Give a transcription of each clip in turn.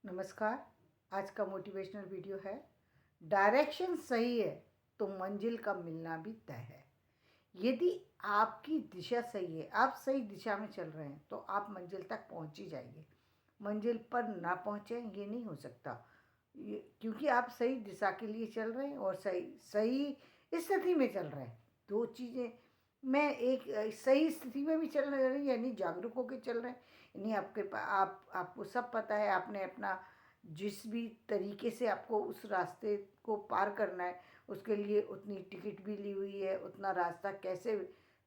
नमस्कार। आज का मोटिवेशनल वीडियो है, डायरेक्शन सही है तो मंजिल का मिलना भी तय है। यदि आपकी दिशा सही है, आप सही दिशा में चल रहे हैं तो आप मंजिल तक पहुंच ही जाएंगे। मंजिल पर ना पहुंचे ये नहीं हो सकता, क्योंकि आप सही दिशा के लिए चल रहे हैं और सही सही स्थिति में चल रहे हैं। दो चीज़ें मैं एक सही स्थिति में भी चल रहे हैं, यानी जागरूक होकर चल रहे हैं। यानी आपको सब पता है, आपने अपना जिस भी तरीके से आपको उस रास्ते को पार करना है उसके लिए उतनी टिकट भी ली हुई है, उतना रास्ता कैसे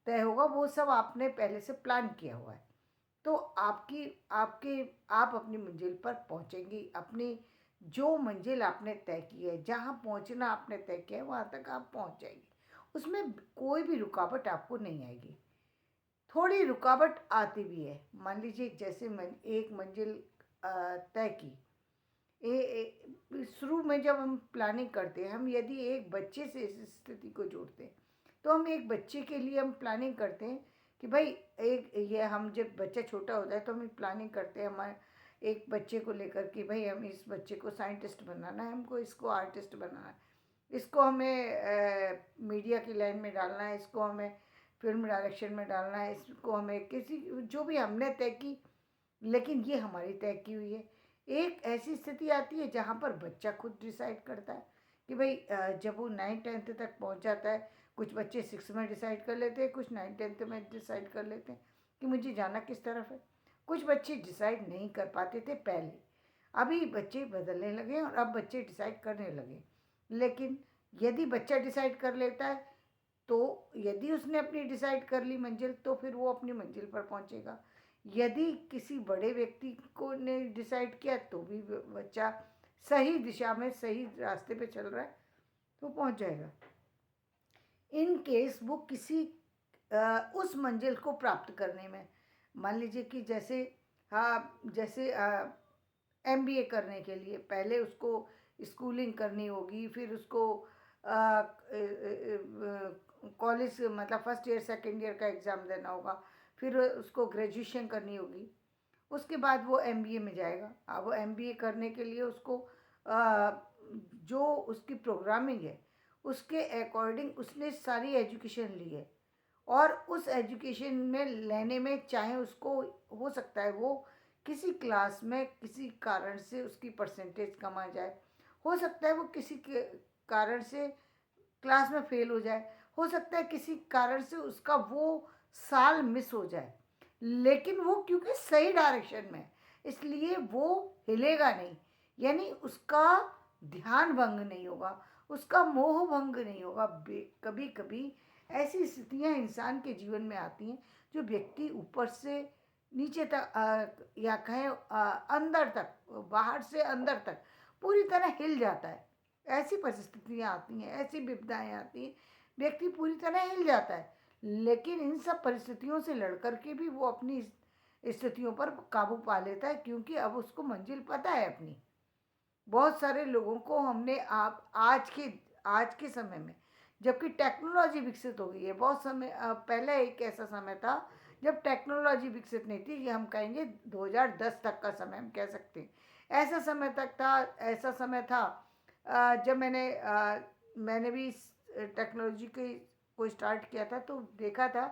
तय होगा वो सब आपने पहले से प्लान किया हुआ है। तो आपकी आपके आप अपनी मंजिल पर पहुंचेंगी। अपनी जो मंजिल आपने तय की है, जहां पहुंचना आपने तय किया है वहां तक आप पहुंच जाएंगे। उसमें कोई भी रुकावट आपको नहीं आएगी। थोड़ी रुकावट आती भी है। मान लीजिए जैसे एक मंजिल तय की, शुरू में जब हम प्लानिंग करते हैं, हम यदि एक बच्चे से इस स्थिति को जोड़ते हैं तो हम एक बच्चे के लिए हम प्लानिंग करते हैं कि भाई एक ये हम जब बच्चा छोटा होता है तो हम प्लानिंग करते हैं हमारे एक बच्चे को लेकर कि भाई हम इस बच्चे को साइंटिस्ट बनाना है, हमको इसको आर्टिस्ट बनाना है, इसको हमें मीडिया की लाइन में डालना है, इसको हमें फिल्म डायरेक्शन में डालना है, इसको हमें किसी जो भी हमने तय की। लेकिन ये हमारी तय की हुई है। एक ऐसी स्थिति आती है जहाँ पर बच्चा खुद डिसाइड करता है कि भाई जब वो 9th-10th तक पहुँच जाता है, कुछ बच्चे 6 में डिसाइड कर लेते हैं, कुछ 9th-10th में डिसाइड कर लेते हैं कि मुझे जाना किस तरफ है। कुछ बच्चे डिसाइड नहीं कर पाते थे पहले, अभी बच्चे बदलने लगे और अब बच्चे डिसाइड करने लगे। लेकिन यदि बच्चा डिसाइड कर लेता है तो यदि उसने अपनी डिसाइड कर ली मंजिल तो फिर वो अपनी मंजिल पर पहुंचेगा। यदि किसी बड़े व्यक्ति को ने डिसाइड किया तो भी बच्चा सही दिशा में सही रास्ते पे चल रहा है तो पहुंच जाएगा। इन केस वो किसी उस मंजिल को प्राप्त करने में, मान लीजिए कि जैसे जैसे एमबीए करने के लिए पहले उसको स्कूलिंग करनी होगी, फिर उसको कॉलेज मतलब फर्स्ट ईयर सेकेंड ईयर का एग्ज़ाम देना होगा, फिर उसको ग्रेजुएशन करनी होगी, उसके बाद वो एमबीए में जाएगा। अब वो एमबीए करने के लिए उसको जो उसकी प्रोग्रामिंग है उसके अकॉर्डिंग उसने सारी एजुकेशन ली है, और उस एजुकेशन में लेने में चाहे उसको हो सकता है वो किसी क्लास में किसी कारण से उसकी परसेंटेज कम आ जाए, हो सकता है वो किसी के कारण से क्लास में फेल हो जाए, हो सकता है किसी कारण से उसका वो साल मिस हो जाए, लेकिन वो क्योंकि सही डायरेक्शन में है इसलिए वो हिलेगा नहीं। यानी उसका ध्यान भंग नहीं होगा, उसका मोह भंग नहीं होगा। कभी कभी ऐसी स्थितियां इंसान के जीवन में आती हैं जो व्यक्ति ऊपर से नीचे तक या कहें अंदर तक, बाहर से अंदर तक पूरी तरह हिल जाता है। ऐसी परिस्थितियां आती हैं, ऐसी विपदाएं आती हैं, व्यक्ति पूरी तरह हिल जाता है। लेकिन इन सब परिस्थितियों से लड़ कर के भी वो अपनी स्थितियों पर काबू पा लेता है, क्योंकि अब उसको मंजिल पता है अपनी। बहुत सारे लोगों को हमने आप आज के समय में, जबकि टेक्नोलॉजी विकसित हो गई है, बहुत समय पहले एक ऐसा समय था जब टेक्नोलॉजी विकसित नहीं थी, ये हम कहेंगे 2010 तक का समय हम कह सकते हैं। ऐसा समय तक था, ऐसा समय था जब मैंने भी टेक्नोलॉजी के को स्टार्ट किया था तो देखा था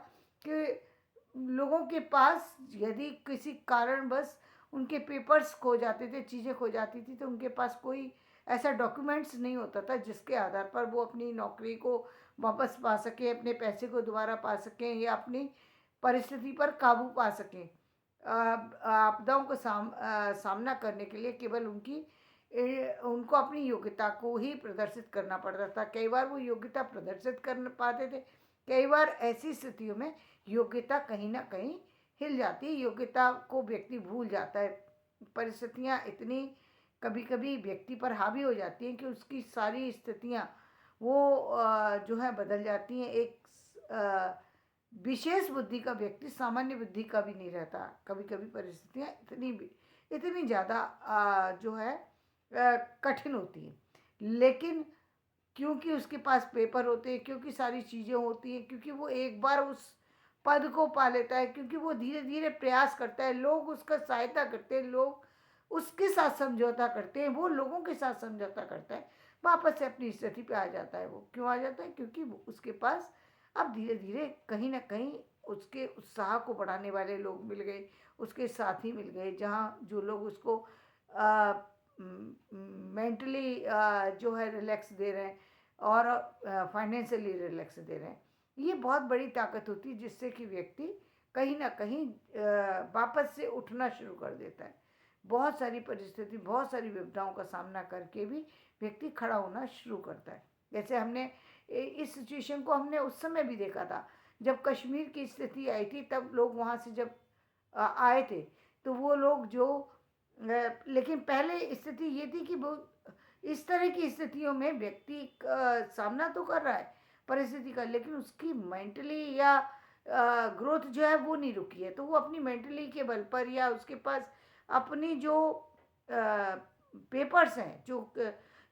कि लोगों के पास यदि किसी कारणवश उनके पेपर्स खो जाते थे, चीज़ें खो जाती थी, तो उनके पास कोई ऐसा डॉक्यूमेंट्स नहीं होता था जिसके आधार पर वो अपनी नौकरी को वापस पा सकें, अपने पैसे को दोबारा पा सकें या अपनी परिस्थिति पर काबू पा सकें। आपदाओं को सामना करने के लिए केवल उनको अपनी योग्यता को ही प्रदर्शित करना पड़ता था। कई बार वो योग्यता प्रदर्शित कर पाते थे, कई बार ऐसी स्थितियों में योग्यता कहीं ना कहीं हिल जाती है, योग्यता को व्यक्ति भूल जाता है। परिस्थितियाँ इतनी कभी कभी व्यक्ति पर हावी हो जाती हैं कि उसकी सारी स्थितियाँ वो जो है बदल जाती हैं। एक विशेष बुद्धि का व्यक्ति सामान्य बुद्धि का भी नहीं रहता। कभी कभी परिस्थितियाँ इतनी ज़्यादा जो है कठिन होती हैं, लेकिन क्योंकि उसके पास पेपर होते हैं, क्योंकि सारी चीज़ें होती हैं, क्योंकि वो एक बार उस पद को पा लेता है, क्योंकि वो धीरे धीरे प्रयास करता है, लोग उसका सहायता करते हैं, लोग उसके साथ समझौता करते हैं, वो लोगों के साथ समझौता करता है, वापस से अपनी स्थिति पे आ जाता है। वो क्यों आ जाता है? क्योंकि उसके पास अब धीरे धीरे कहीं ना कहीं उसके उत्साह को बढ़ाने वाले लोग मिल गए, उसके साथी मिल गए, जहाँ जो लोग उसको मेंटली जो है रिलैक्स दे रहे हैं और फाइनेंशियली रिलैक्स दे रहे हैं। ये बहुत बड़ी ताकत होती है जिससे कि व्यक्ति कहीं ना कहीं वापस से उठना शुरू कर देता है। बहुत सारी परिस्थिति, बहुत सारी विपदाओं का सामना करके भी व्यक्ति खड़ा होना शुरू करता है। जैसे हमने इस सिचुएशन को हमने उस समय भी देखा था जब कश्मीर की स्थिति आई थी, तब लोग वहाँ से जब आए थे, तो वो लोग जो लेकिन पहले स्थिति ये थी कि वो इस तरह की स्थितियों में व्यक्ति सामना तो कर रहा है परिस्थिति का, लेकिन उसकी मेंटली या ग्रोथ जो है वो नहीं रुकी है। तो वो अपनी मेंटली के बल पर या उसके पास अपनी जो पेपर्स हैं,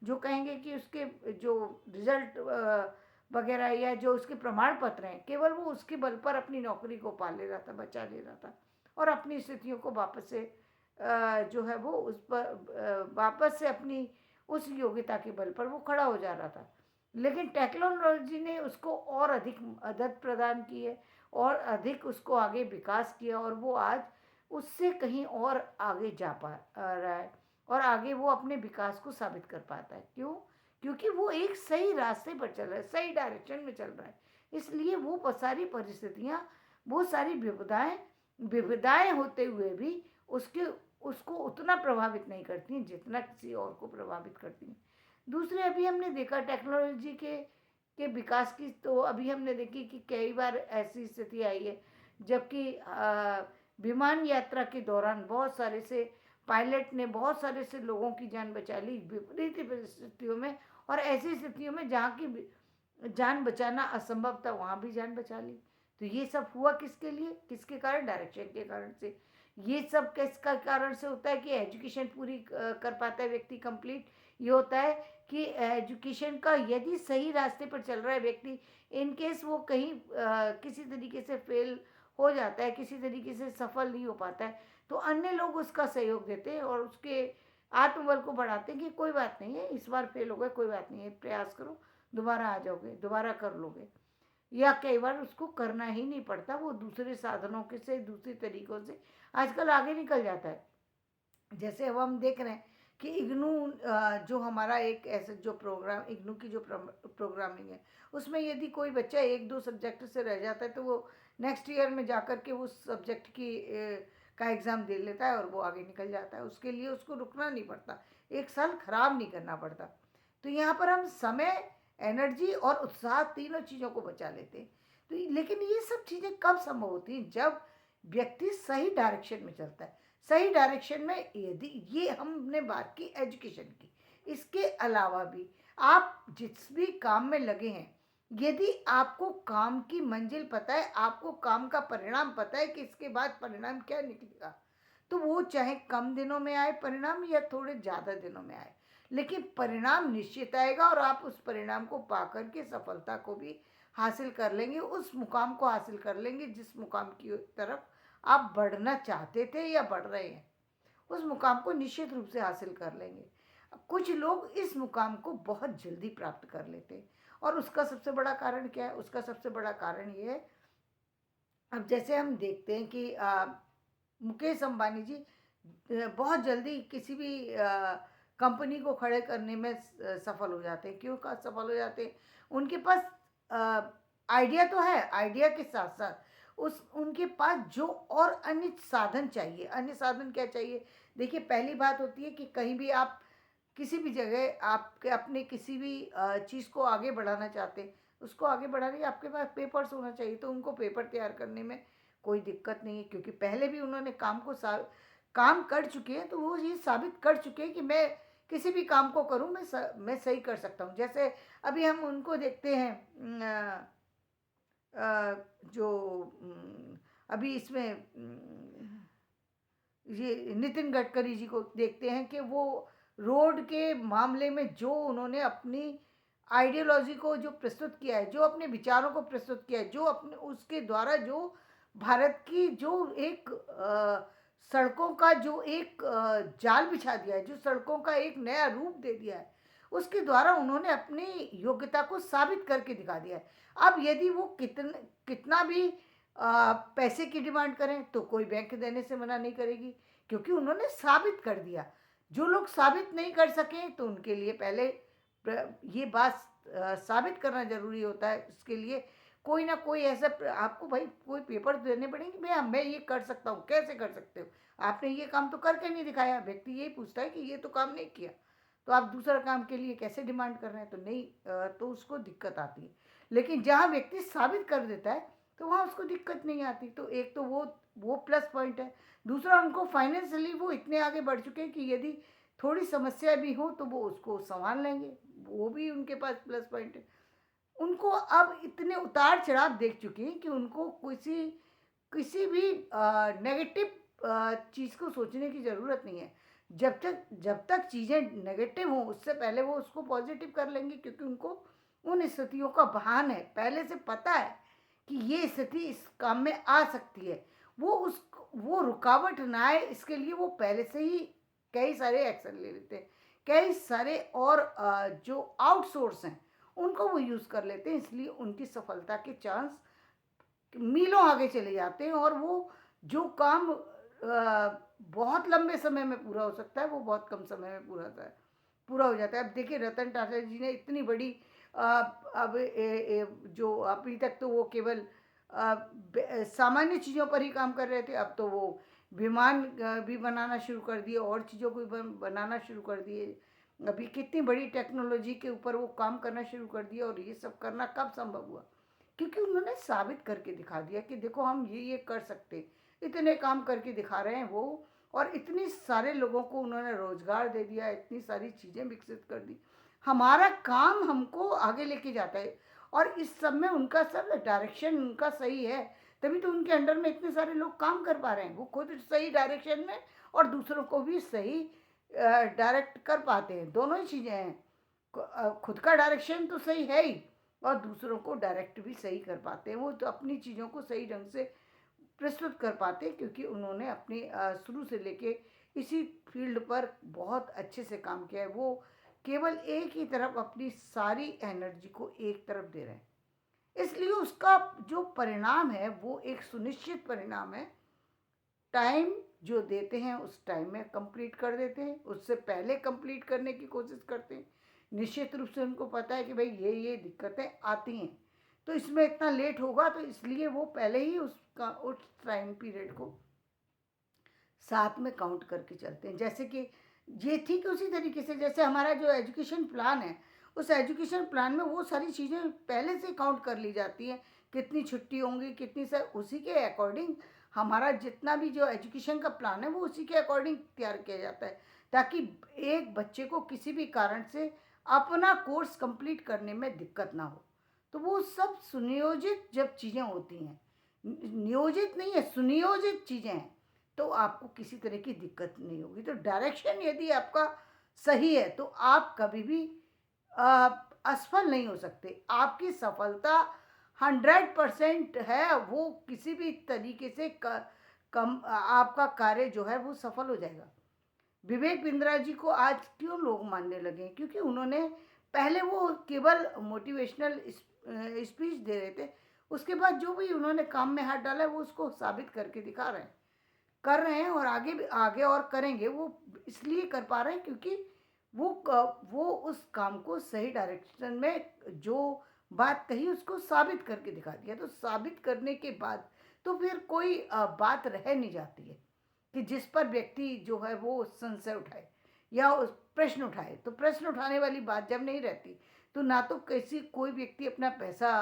जो कहेंगे कि उसके जो रिजल्ट वगैरह या जो उसके प्रमाण पत्र हैं, केवल वो उसके बल पर अपनी नौकरी को पाल ले रहा था, बचा ले रहा था और अपनी स्थितियों को वापस से जो है वो उस पर वापस से अपनी उस योग्यता के बल पर वो खड़ा हो जा रहा था। लेकिन टेक्नोलॉजी ने उसको और अधिक मदद प्रदान की है और अधिक उसको आगे विकास किया और वो आज उससे कहीं और आगे जा पा रहा है और आगे वो अपने विकास को साबित कर पाता है। क्यों? क्योंकि वो एक सही रास्ते पर चल रहा है, सही डायरेक्शन में चल रहा है। इसलिए वो सारी परिस्थितियाँ, वो सारी विविधाएं विविधाएं होते हुए भी उसके उसको उतना प्रभावित नहीं करती हैं जितना किसी और को प्रभावित करती हैं। दूसरे अभी हमने देखा टेक्नोलॉजी के विकास की, तो अभी हमने देखी कि कई बार ऐसी स्थिति आई है जबकि विमान यात्रा के दौरान बहुत सारे से पायलट ने बहुत सारे से लोगों की जान बचा ली विपरीत परिस्थितियों में, और ऐसी स्थितियों में जहाँ की जान बचाना असंभव था वहाँ भी जान बचा ली। तो ये सब हुआ किसके लिए? किसके कारण? डायरेक्शन के कारण से। ये सब किसका कारण से होता है कि एजुकेशन पूरी कर पाता है व्यक्ति कंप्लीट। ये होता है कि एजुकेशन का यदि सही रास्ते पर चल रहा है व्यक्ति, इन केस वो कहीं किसी तरीके से फेल हो जाता है, किसी तरीके से सफल नहीं हो पाता है, तो अन्य लोग उसका सहयोग देते हैं और उसके आत्मबल को बढ़ाते हैं कि कोई बात नहीं है, इस बार फेल हो गए, कोई बात नहीं है, प्रयास करो, दोबारा आ जाओगे, दोबारा कर लोगे। या कई बार उसको करना ही नहीं पड़ता, वो दूसरे साधनों के से, दूसरे तरीकों से आजकल आगे निकल जाता है। जैसे अब हम देख रहे हैं कि इग्नू जो हमारा एक ऐसा जो प्रोग्राम, इग्नू की जो प्रोग्रामिंग है, उसमें यदि कोई बच्चा एक दो सब्जेक्ट से रह जाता है तो वो नेक्स्ट ईयर में जाकर के उस सब्जेक्ट की का एग्ज़ाम दे लेता है और वो आगे निकल जाता है। उसके लिए उसको रुकना नहीं पड़ता, एक साल खराब नहीं करना पड़ता। तो यहाँ पर हम समय, एनर्जी और उत्साह तीनों चीज़ों को बचा लेते हैं। तो लेकिन ये सब चीज़ें कब संभव होती हैं? जब व्यक्ति सही डायरेक्शन में चलता है। सही डायरेक्शन में यदि, ये हमने बात की एजुकेशन की, इसके अलावा भी आप जिस भी काम में लगे हैं, यदि आपको काम की मंजिल पता है, आपको काम का परिणाम पता है कि इसके बाद परिणाम क्या निकलेगा, तो वो चाहे कम दिनों में आए परिणाम या थोड़े ज़्यादा दिनों में आए, लेकिन परिणाम निश्चित आएगा और आप उस परिणाम को पाकर के सफलता को भी हासिल कर लेंगे, उस मुकाम को हासिल कर लेंगे जिस मुकाम की तरफ आप बढ़ना चाहते थे या बढ़ रहे हैं, उस मुकाम को निश्चित रूप से हासिल कर लेंगे। कुछ लोग इस मुकाम को बहुत जल्दी प्राप्त कर लेते हैं और उसका सबसे बड़ा कारण क्या है? उसका सबसे बड़ा कारण ये है, अब जैसे हम देखते हैं कि मुकेश अंबानी जी बहुत जल्दी किसी भी कंपनी को खड़े करने में सफल हो जाते हैं। क्यों का सफल हो जाते हैं? उनके पास आइडिया तो है, आइडिया के साथ साथ उस उनके पास जो और अन्य साधन चाहिए। अन्य साधन क्या चाहिए? देखिए, पहली बात होती है कि कहीं भी आप किसी भी जगह आप अपने किसी भी चीज़ को आगे बढ़ाना चाहते हैं, उसको आगे बढ़ाने के आपके पास पेपर्स होना चाहिए। तो उनको पेपर तैयार करने में कोई दिक्कत नहीं है, क्योंकि पहले भी उन्होंने काम कर चुके हैं, तो वो ये साबित कर चुके हैं कि मैं किसी भी काम को करूं, मैं सही कर सकता हूं। जैसे अभी हम उनको देखते हैं जो अभी इसमें ये नितिन गडकरी जी को देखते हैं कि वो रोड के मामले में जो उन्होंने अपनी आइडियोलॉजी को जो प्रस्तुत किया है, जो अपने विचारों को प्रस्तुत किया है, जो अपने उसके द्वारा जो भारत की जो एक सड़कों का जो एक जाल बिछा दिया है, जो सड़कों का एक नया रूप दे दिया है, उसके द्वारा उन्होंने अपनी योग्यता को साबित करके दिखा दिया है। अब यदि वो कितना भी पैसे की डिमांड करें तो कोई बैंक देने से मना नहीं करेगी, क्योंकि उन्होंने साबित कर दिया। जो लोग साबित नहीं कर सकें तो उनके लिए पहले ये बात साबित करना ज़रूरी होता है। इसके लिए कोई ना कोई ऐसा आपको भाई कोई पेपर देने पड़ेंगे, भैया मैं ये कर सकता हूँ, कैसे कर सकते हो, आपने ये काम तो करके नहीं दिखाया। व्यक्ति यही पूछता है कि ये तो काम नहीं किया, तो आप दूसरा काम के लिए कैसे डिमांड कर रहे हैं, तो नहीं तो उसको दिक्कत आती है। लेकिन जहाँ व्यक्ति साबित कर देता है तो वहाँ उसको दिक्कत नहीं आती। तो एक तो वो प्लस पॉइंट है। दूसरा, उनको फाइनेंशियली वो इतने आगे बढ़ चुके हैं कि यदि थोड़ी समस्या भी हो तो वो उसको संभाल लेंगे, वो भी उनके पास प्लस पॉइंट है। उनको अब इतने उतार चढ़ाव देख चुके हैं कि उनको किसी किसी भी नेगेटिव चीज़ को सोचने की ज़रूरत नहीं है। जब तक चीज़ें नेगेटिव हों उससे पहले वो उसको पॉजिटिव कर लेंगे, क्योंकि उनको उन स्थितियों का भान है, पहले से पता है कि ये स्थिति इस काम में आ सकती है। वो रुकावट ना आए इसके लिए वो पहले से ही कई सारे एक्शन ले लेते हैं। कई सारे और जो आउटसोर्स हैं उनको वो यूज़ कर लेते हैं, इसलिए उनकी सफलता के चांस मीलों आगे चले जाते हैं। और वो जो काम बहुत लंबे समय में पूरा हो सकता है वो बहुत कम समय में पूरा हो जाता है। अब देखिए रतन टाटा जी ने इतनी बड़ी अब जो अभी तक तो वो केवल सामान्य चीज़ों पर ही काम कर रहे थे, अब तो वो विमान भी बनाना शुरू कर दिए और चीज़ों को भी बनाना शुरू कर दिए। अभी कितनी बड़ी टेक्नोलॉजी के ऊपर वो काम करना शुरू कर दिया। और ये सब करना कब संभव हुआ? क्योंकि उन्होंने साबित करके दिखा दिया कि देखो हम ये कर सकते। इतने काम करके दिखा रहे हैं वो, और इतनी सारे लोगों को उन्होंने रोजगार दे दिया, इतनी सारी चीज़ें विकसित कर दी। हमारा काम हमको आगे लेके जाता है, और इस सब में उनका सब डायरेक्शन उनका सही है, तभी तो उनके अंडर में इतने सारे लोग काम कर पा रहे हैं। वो खुद सही डायरेक्शन में और दूसरों को भी सही डायरेक्ट कर पाते हैं। दोनों ही चीज़ें हैं, खुद का डायरेक्शन तो सही है ही, और दूसरों को डायरेक्ट भी सही कर पाते हैं। वो तो अपनी चीज़ों को सही ढंग से प्रस्तुत कर पाते हैं, क्योंकि उन्होंने अपनी शुरू से लेके इसी फील्ड पर बहुत अच्छे से काम किया है। वो केवल एक ही तरफ अपनी सारी एनर्जी को एक तरफ दे रहे हैं, इसलिए उसका जो परिणाम है वो एक सुनिश्चित परिणाम है। टाइम जो देते हैं उस टाइम में कंप्लीट कर देते हैं, उससे पहले कंप्लीट करने की कोशिश करते हैं। निश्चित रूप से उनको पता है कि भाई ये दिक्कतें आती हैं, तो इसमें इतना लेट होगा, तो इसलिए वो पहले ही उस टाइम पीरियड को साथ में काउंट करके चलते हैं। जैसे कि ये ठीक उसी तरीके से जैसे हमारा जो एजुकेशन प्लान है, उस एजुकेशन प्लान में वो सारी चीज़ें पहले से काउंट कर ली जाती हैं। कितनी छुट्टी होंगी, कितनी सर, उसी के अकॉर्डिंग हमारा जितना भी जो एजुकेशन का प्लान है वो उसी के अकॉर्डिंग तैयार किया जाता है, ताकि एक बच्चे को किसी भी कारण से अपना कोर्स कंप्लीट करने में दिक्कत ना हो। तो वो सब सुनियोजित जब चीज़ें होती हैं, नियोजित नहीं है, सुनियोजित चीज़ें हैं, तो आपको किसी तरह की दिक्कत नहीं होगी। तो डायरेक्शन यदि आपका सही है तो आप कभी भी अ, असफल नहीं हो सकते। आपकी सफलता 100% है, वो किसी भी तरीके से आपका कार्य जो है वो सफल हो जाएगा। विवेक बिंद्रा जी को आज क्यों लोग मानने लगे? क्योंकि उन्होंने पहले वो केवल मोटिवेशनल स्पीच दे रहे थे, उसके बाद जो भी उन्होंने काम में हाथ डाला है वो उसको साबित करके दिखा रहे हैं, कर रहे हैं, और आगे भी आगे और करेंगे। वो इसलिए कर पा रहे हैं क्योंकि वो उस काम को सही डायरेक्शन में जो बात कही उसको साबित करके दिखा दिया। तो साबित करने के बाद तो फिर कोई बात रह नहीं जाती है कि जिस पर व्यक्ति जो है वो संशय उठाए या उस प्रश्न उठाए। तो प्रश्न उठाने वाली बात जब नहीं रहती तो ना तो कोई व्यक्ति अपना पैसा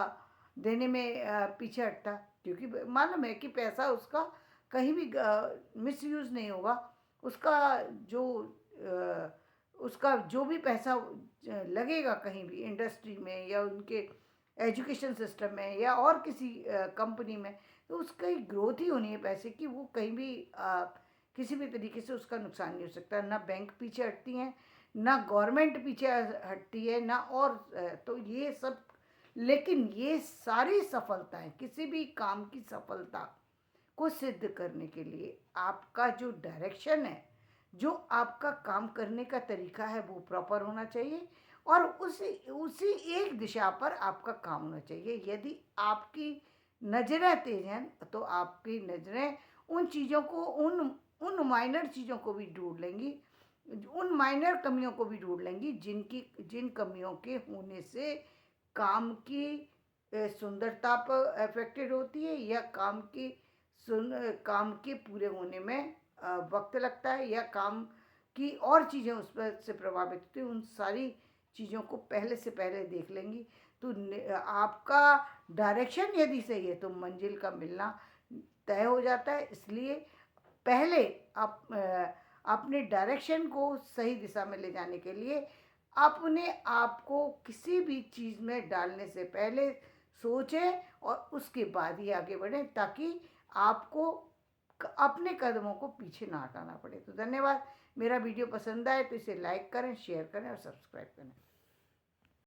देने में पीछे हटता, क्योंकि मालूम है कि पैसा उसका कहीं भी मिसयूज़ नहीं होगा। उसका जो उसका जो भी पैसा लगेगा कहीं भी इंडस्ट्री में या उनके एजुकेशन सिस्टम में या और किसी कंपनी में, तो उसकी ग्रोथ ही होनी है पैसे की। वो कहीं भी किसी भी तरीके से उसका नुकसान नहीं हो सकता। ना बैंक पीछे हटती हैं, ना गवर्नमेंट पीछे हटती है, ना और तो ये सब। लेकिन ये सारी सफलताएं, किसी भी काम की सफलता को सिद्ध करने के लिए आपका जो डायरेक्शन है, जो आपका काम करने का तरीका है वो प्रॉपर होना चाहिए और उसी उसी एक दिशा पर आपका काम होना चाहिए। यदि आपकी नज़रें तेज़ हैं तो आपकी नज़रें उन चीज़ों को उन माइनर चीज़ों को भी ढूँढ लेंगी, उन माइनर कमियों को भी ढूँढ लेंगी जिन कमियों के होने से काम की सुंदरता पर अफ़ेक्टेड होती है या काम के पूरे होने में वक़्त लगता है या काम की और चीज़ें उस पर से प्रभावित होती हैं, उन सारी चीज़ों को पहले से पहले देख लेंगी। तो आपका डायरेक्शन यदि सही है तो मंजिल का मिलना तय हो जाता है। इसलिए पहले आप अपने डायरेक्शन को सही दिशा में ले जाने के लिए अपने आप को किसी भी चीज़ में डालने से पहले सोचें और उसके बाद ही आगे बढ़ें, ताकि आपको अपने कदमों को पीछे ना हटाना पड़े। तो धन्यवाद। मेरा वीडियो पसंद आए तो इसे लाइक करें, शेयर करें और सब्सक्राइब करें।